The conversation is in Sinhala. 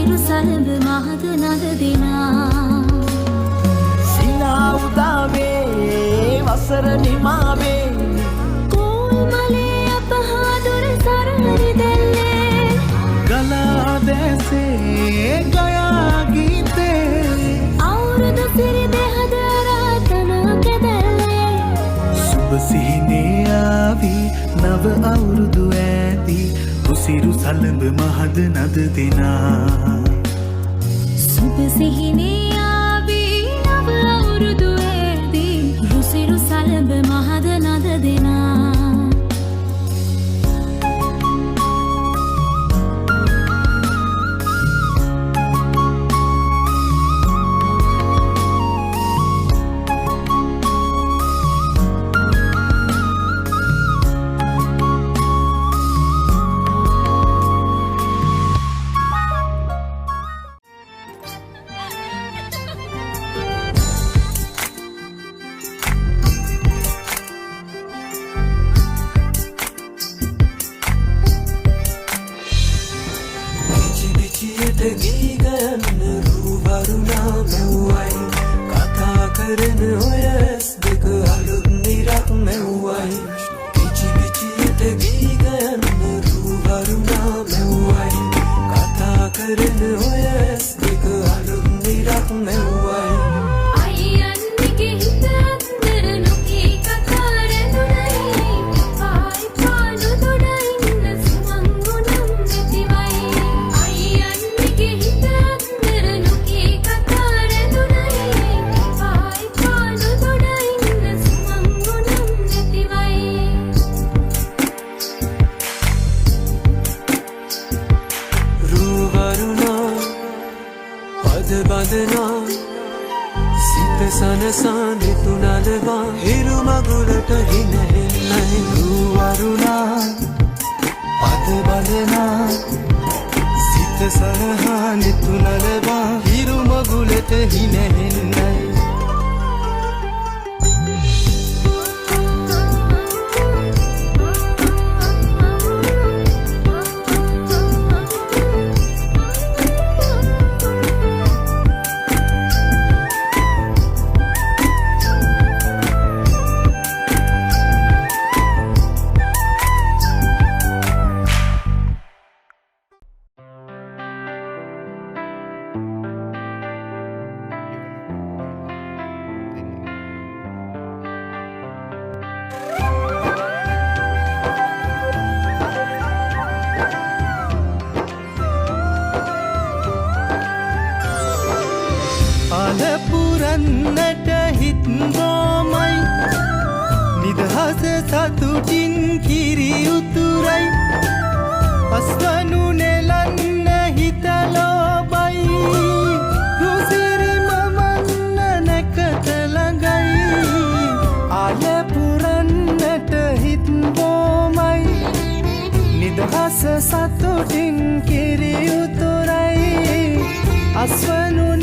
රුසිරු සලඹ මහද නද දෙනා සිනා උදාවේ වසර නිමාවේ කෝල් මලේ අපහා දුර සරහරි දැල්ලේ ගලා දැසේ ගයා ගීතේ අවුරුදු සිරි දෙහද රාතන කැදැල්ලේ සුබ සිහිනේ ආවි නව අවුරුදු ඇති රුසිරු සලඹ මහද නද දෙනා සුබ සිහිනේ ආවි නව අවුරුදු ඇති රුසිරු සලඹ මහද නද දෙනා පුරන්නට හිත් රෝමයි නිදහස සතුටින් කිරි උතුරයි අස්වනු නෙලන්න හිත ලෝබයි රුසිරි මමන්න නැකත ළඟයි ආල පුරන්නට හිත් රෝමයි නිදහස සතුටින් කිරි උතුරයි අස්වනු